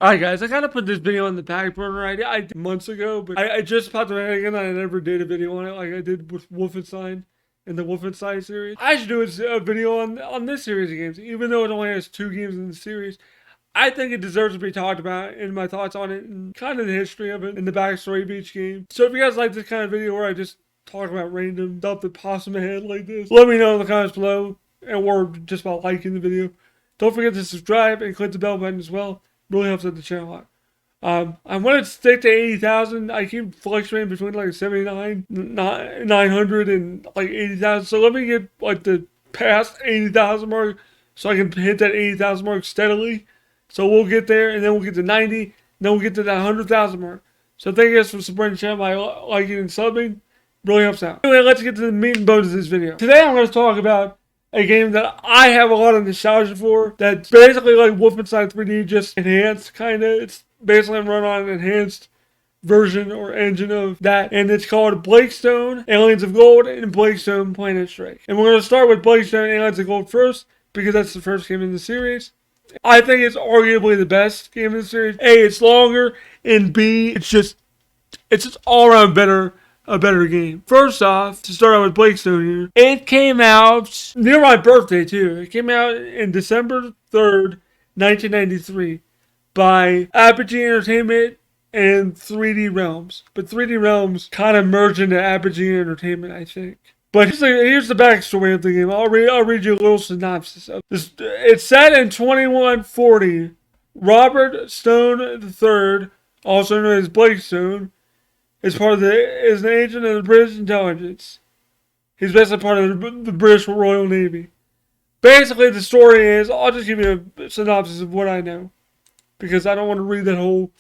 Alright guys, I kind of put this video on the back burner. I did months ago, but I just popped my head again and I never did a video on it like I did with Wolfenstein in the Wolfenstein series. I should do a video on this series of games, even though it only has 2 games in the series. I think it deserves to be talked about and my thoughts on it and kind of the history of it and the backstory of each game. So if you guys like this kind of video where I just talk about random stuff that pops in my head like this, let me know in the comments below, or just about liking the video. Don't forget to subscribe and click the bell button as well. Really helps out the channel a lot. I want to stick to 80,000. I keep fluctuating between like 79, 900, and like 80,000. So let me get like the past 80,000 mark so I can hit that 80,000 mark steadily. So we'll get there, and then we'll get to 90, and then we'll get to that 100,000 mark. So thank you guys for supporting the channel by liking and subbing. Really helps out. Anyway, let's get to the meat and bones of this video. Today I'm going to talk about a game that I have a lot of nostalgia for. That's basically like Wolfenstein 3D, just enhanced, kind of. It's basically run on an enhanced version or engine of that. And it's called Blakestone, Aliens of Gold, and Blakestone Planet Strike. And we're going to start with Blakestone, Aliens of Gold first, because that's the first game in the series. I think it's arguably the best game in the series. A, it's longer, and B, it's just all around a better game. First off, to start out with Blakestone here, it came out near my birthday too. It came out in December 3rd, 1993 by Apogee Entertainment and 3D Realms. But 3D Realms kind of merged into Apogee Entertainment, I think. But here's the backstory of the game. I'll read you a little synopsis of this. It's set in 2140. Robert Stone III, also known as Blakestone, is an agent of the British intelligence. He's basically part of the British Royal Navy. Basically, the story is, I'll just give you a synopsis of what I know, because I don't want to read that whole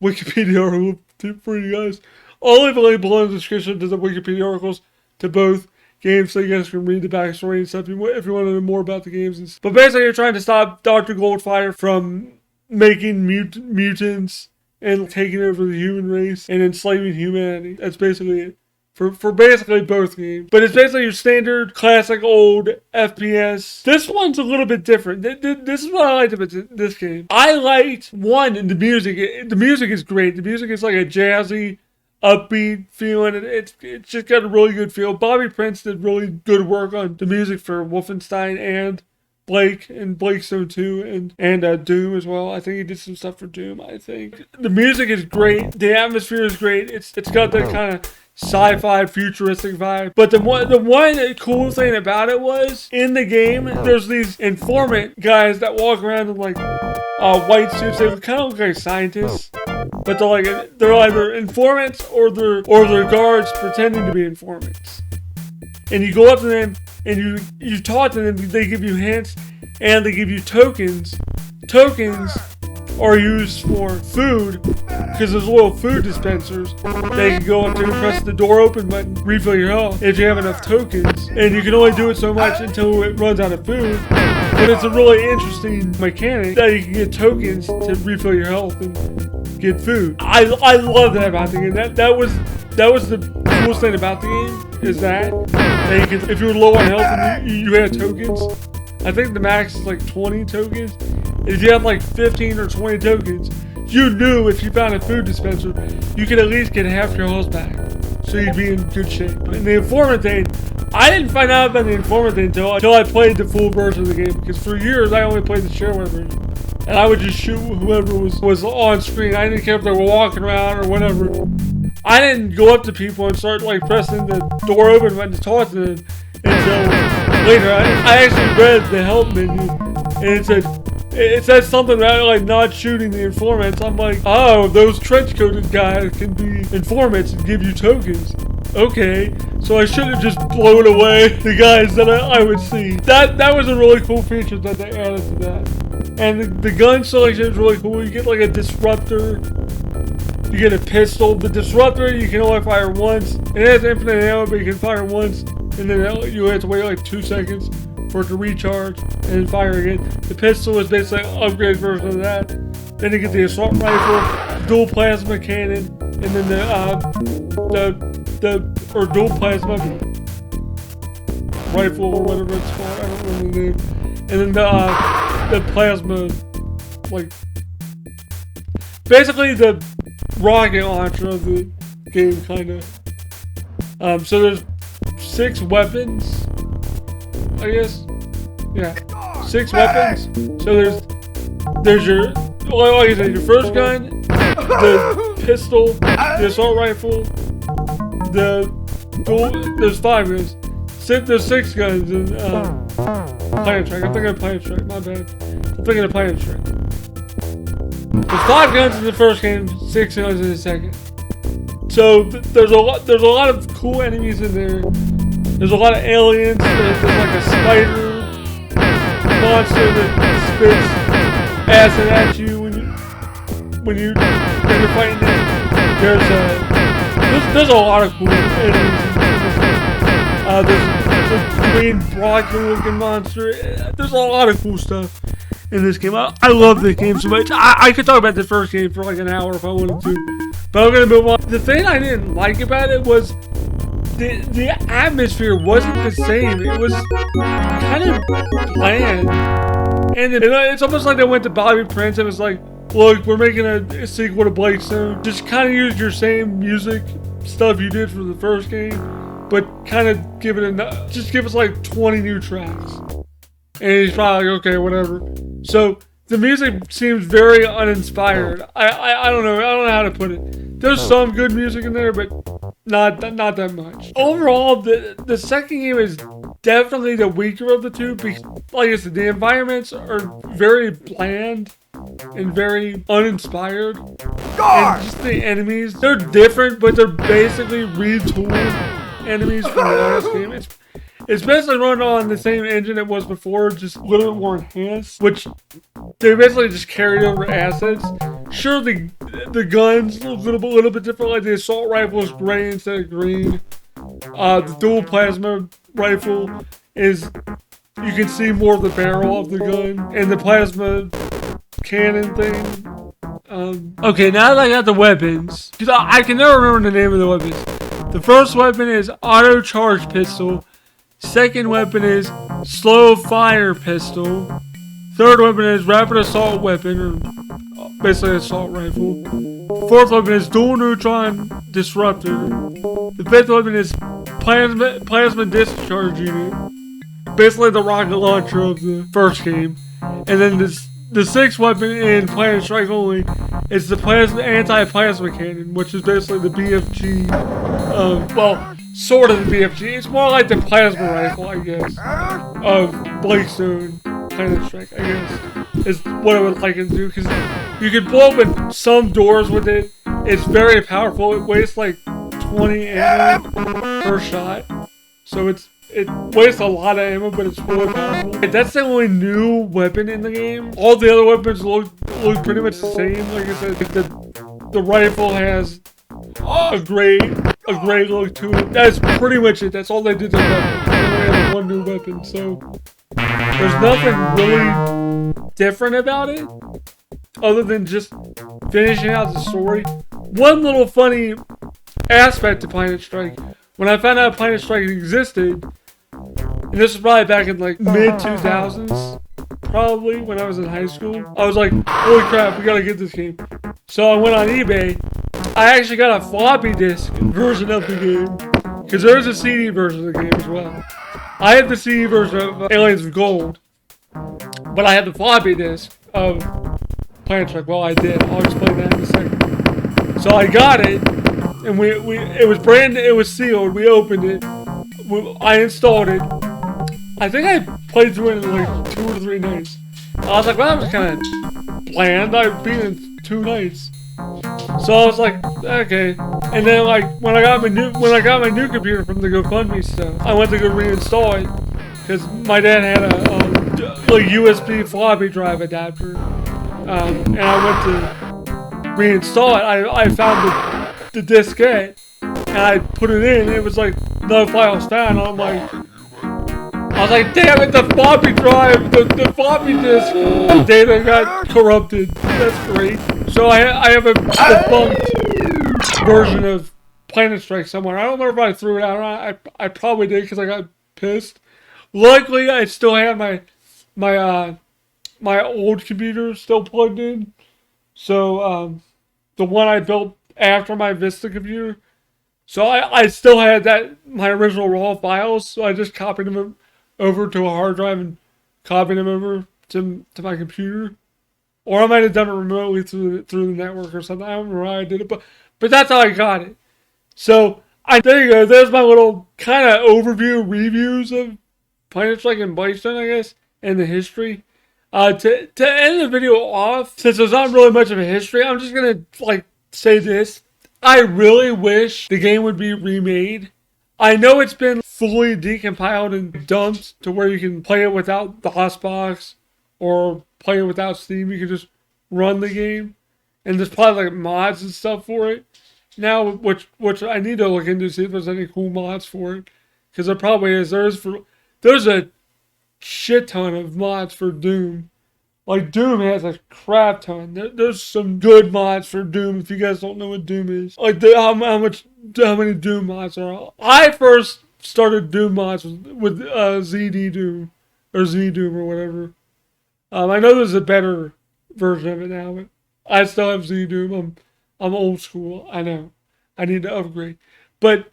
Wikipedia article for you guys. I'll leave a link below in the description to the Wikipedia articles to both games so you guys can read the backstory and stuff if you want to know more about the games and stuff. But basically, you're trying to stop Dr. Goldfire from making mutants and taking over the human race and enslaving humanity. That's basically it. For basically both games. But it's basically your standard, classic, old FPS. This one's a little bit different. This is what I liked about this game. I liked, one, the music. The music is great. The music is like a jazzy, upbeat feeling. It's just got a really good feel. Bobby Prince did really good work on the music for Wolfenstein and Blake and Blakestone 2 and Doom as well. I think he did some stuff for Doom, I think. The music is great. The atmosphere is great. It's got that kind of sci-fi futuristic vibe. But the one cool thing about it was, in the game, there's these informant guys that walk around in like white suits. They kind of look like scientists. But they're either informants or they're guards pretending to be informants. And you go up to them and you talk to them. They give you hints and they give you tokens. Tokens are used for food, because there's little food dispensers that you can go up to and press the door open button, refill your health if you have enough tokens. And you can only do it so much until it runs out of food. But it's a really interesting mechanic that you can get tokens to refill your health and get food. I love that about the game. That was the coolest thing about the game, is that you can, if you're low on health and you had tokens. I think the max is like 20 tokens. If you have like 15 or 20 tokens, you knew if you found a food dispenser, you could at least get half your health back. So you'd be in good shape. And the informant thing, I didn't find out about the informant thing until I played the full version of the game. Because for years, I only played the shareware version. And I would just shoot whoever was on screen. I didn't care if they were walking around or whatever. I didn't go up to people and start like pressing the door open button to talk to them until later. I actually read the help menu, and it said something about like not shooting the informants. I'm like, oh, those trench coated guys can be informants and give you tokens. Okay, so I should have just blown away the guys that I would see. That was a really cool feature that they added to that. And the gun selection is really cool. You get like a disruptor. You get a pistol. The disruptor, you can only fire once. It has infinite ammo, but you can fire once. And then you have to wait like 2 seconds for it to recharge and then fire again. The pistol is basically an upgraded version of that. Then you get the assault rifle, dual plasma cannon, and then the dual plasma rifle or whatever it's called. I don't remember the name. And then the plasma, like, basically the rocket launcher of the game, kind of. So there's 6 weapons, I guess. Yeah, 6 weapons. So there's your, like I said, your first gun, the pistol, the assault rifle, there's 5 guns. There's 6 guns in Planet Strike. I'm thinking of Planet Strike, my bad. I'm thinking of Planet Strike. There's 5 guns in the first game, 6 guns in the second. So there's a lot of cool enemies in there. There's a lot of aliens. There's like a spider monster that spits acid at you when you're fighting it. There's a lot of cool enemies. There's a green broccoli looking monster. There's a lot of cool stuff in this game. I love this game so much. I could talk about the first game for like an hour if I wanted to, but I'm gonna move on. The thing I didn't like about it was the atmosphere wasn't the same. It was kind of bland, and it's almost like they went to Bobby Prince and was like, "Look, we're making a sequel to Blakestone. Just kind of use your same music stuff you did for the first game, but kind of give us like 20 new tracks." And he's probably like, "Okay, whatever." So the music seems very uninspired. I don't know. I don't know how to put it. There's some good music in there, but not that much. Overall, the second game is definitely the weaker of the two. Because, like I said, the environments are very bland and very uninspired. And just the enemies, they're different, but they're basically retooled enemies from the last game. It's basically run on the same engine it was before, just a little bit more enhanced, which they basically just carried over assets. Sure, the guns look a little bit different, like the assault rifle is gray instead of green. The dual plasma rifle is, you can see more of the barrel of the gun, and the plasma cannon thing. Okay, now that I got the weapons, because I can never remember the name of the weapons. The first weapon is auto charge pistol. Second weapon is slow fire pistol. Third weapon is rapid assault weapon, or basically assault rifle. Fourth weapon is dual neutron disruptor. The fifth weapon is plasma discharge unit, basically the rocket launcher of the first game. And then the sixth weapon in Planet Strike only is the anti-plasma cannon, which is basically the BFG. Well, sort of the BFG. It's more like the plasma rifle, I guess, of Blakestone Planet Strike, I guess, is what I would like it to do, because you can blow open some doors with it. It's very powerful. It wastes like 20 ammo per shot, so it wastes a lot of ammo, but it's really powerful. That's the only new weapon in the game. All the other weapons look pretty much the same. Like I said, the rifle has a gray look to it. That's pretty much it. That's all they did to the weapon. They only have one new weapon, so there's nothing really different about it other than just finishing out the story. One little funny aspect to Planet Strike, when I found out Planet Strike existed, and this was probably back in like mid-2000s, probably when I was in high school, I was like, holy crap, we gotta get this game. So I went on eBay. I actually got a floppy disk version of the game, because there's a CD version of the game as well. I have the CD version of Aliens of Gold, but I have the floppy disk of Planet Strike. Well, I did. I'll explain that in a second. So I got it, and it was it was sealed. We opened it. I installed it. I think I played through it in like 2 or 3 nights. I was like, well, that was kind of bland. I beat it in 2 nights. So I was like, okay. And then like when I got my new computer from the GoFundMe stuff, I went to go reinstall it because my dad had a like USB floppy drive adapter, and I went to reinstall it. I found the diskette and I put it in. It was like no files found. I was like, damn it, the floppy drive, the floppy disk data got corrupted. That's great. So I have a debunked version of Planet Strike somewhere. I don't know if I threw it out. I probably did because I got pissed. Luckily, I still have my old computer still plugged in. So the one I built after my Vista computer. So I still had my original raw files, so I just copied them over to a hard drive and copied them over to my computer. Or I might have done it remotely through the network or something. I don't remember how I did it, but that's how I got it. So there you go. There's my little kind of overview reviews of Planet Strike and Blakestone, I guess, and the history. To end the video off, since there's not really much of a history, I'm just gonna say this. I really wish the game would be remade. I know it's been fully decompiled and dumped to where you can play it without the DOSBox or play it without Steam. You can just run the game, and there's probably like mods and stuff for it now, which I need to look into, see if there's any cool mods for it, because there probably is. There's a shit ton of mods for Doom. Like, Doom has a crap ton. There's some good mods for Doom, if you guys don't know what Doom is. Like, how many Doom mods are. I first started Doom mods with ZD Doom, or Z Doom, or whatever. I know there's a better version of it now, but I still have Z Doom. I'm old school, I know. I need to upgrade. But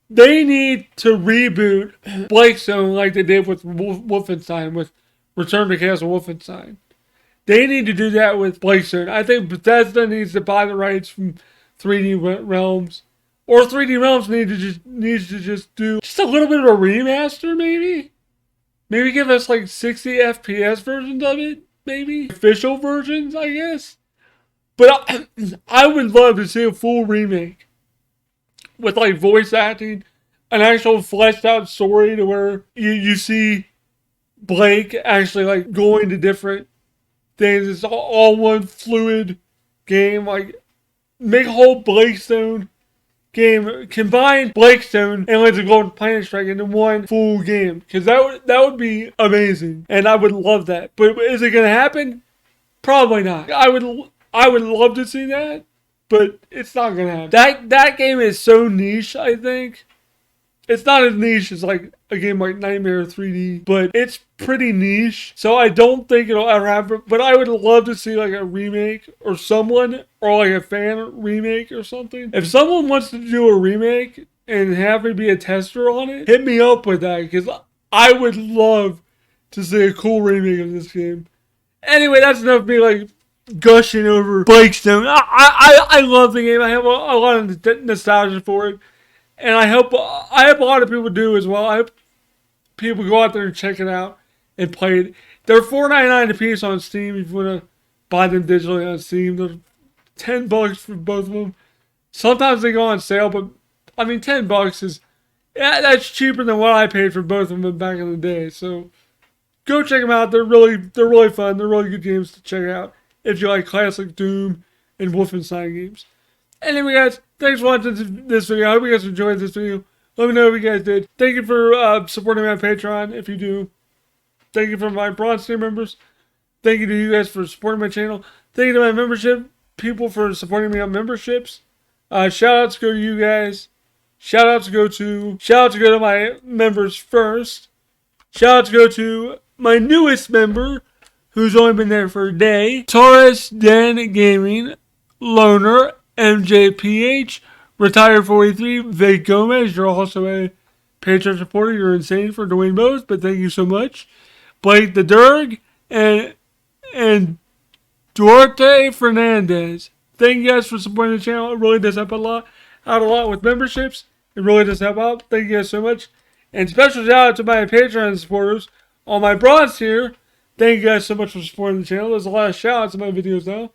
they need to reboot Blakestone like they did with Wolfenstein, with Return to Castle Wolfenstein. They need to do that with Blakestone. I think Bethesda needs to buy the rights from 3D Realms. Or 3D Realms needs to just do just a little bit of a remaster, maybe? Maybe give us like 60 FPS versions of it, maybe? Official versions, I guess? But I would love to see a full remake with like voice acting, an actual fleshed out story to where you see Blake actually like going to different things. It's all one fluid game. Like, make a whole Blakestone game, combine Blakestone and Legend of Golden Planet Strike into one full game, because that would be amazing, and I would love that. But is it gonna happen? Probably not. I would love to see that, but it's not gonna happen. That game is so niche, I think. It's not as niche as like a game like Nightmare 3D, but it's pretty niche. So I don't think it'll ever happen. But I would love to see like a remake or someone, or like a fan remake or something. If someone wants to do a remake and have me be a tester on it, hit me up with that, because I would love to see a cool remake of this game. Anyway, that's enough of me like gushing over Blakestone. I love the game. I have a lot of nostalgia for it. And I hope a lot of people do as well. I hope people go out there and check it out and play it. They're $4.99 a piece on Steam if you want to buy them digitally on Steam. They're $10 for both of them. Sometimes they go on sale, but I mean, $10 is, yeah, that's cheaper than what I paid for both of them back in the day. So go check them out. They're really fun. They're really good games to check out if you like classic Doom and Wolfenstein games. Anyway, guys, thanks for watching this video. I hope you guys enjoyed this video. Let me know if you guys did. Thank you for supporting me on Patreon, if you do. Thank you for my Bronze tier members. Thank you to you guys for supporting my channel. Thank you to my membership people for supporting me on memberships. Shout outs go to you guys. Shout outs go to my members first. Shout outs go to my newest member, who's only been there for a day. Taurus Den Gaming, Loner, MJPH, Retired 43, Vic Gomez. You're also a Patreon supporter. You're insane for doing both, but thank you so much. Blake the Derg and Duarte Fernandez. Thank you guys for supporting the channel. It really does help out a lot with memberships. It really does help out. Thank you guys so much. And special shout out to my Patreon supporters on my Bronze tier. Thank you guys so much for supporting the channel. There's a lot of shout outs in my videos now.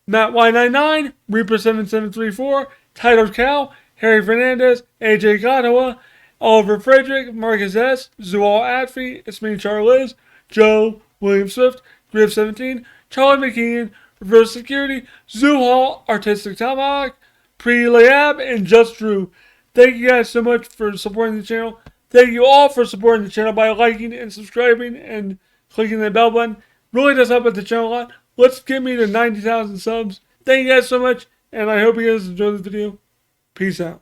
Matt Y99, Reaper7734, Titled Cow, Harry Fernandez, AJ Gottawa, Oliver Frederick, Marcus S., Zual Atfi, It's Me Charliz, Joe, William Swift, Griff17, Charlie McKeon, Reverse Security, Zuhal, Artistic Tomahawk, Pre-Layab, and Just Drew. Thank you guys so much for supporting the channel. Thank you all for supporting the channel by liking and subscribing and clicking the bell button. Really does help out the channel a lot. Let's get me to 90,000 subs. Thank you guys so much, and I hope you guys enjoyed this video. Peace out.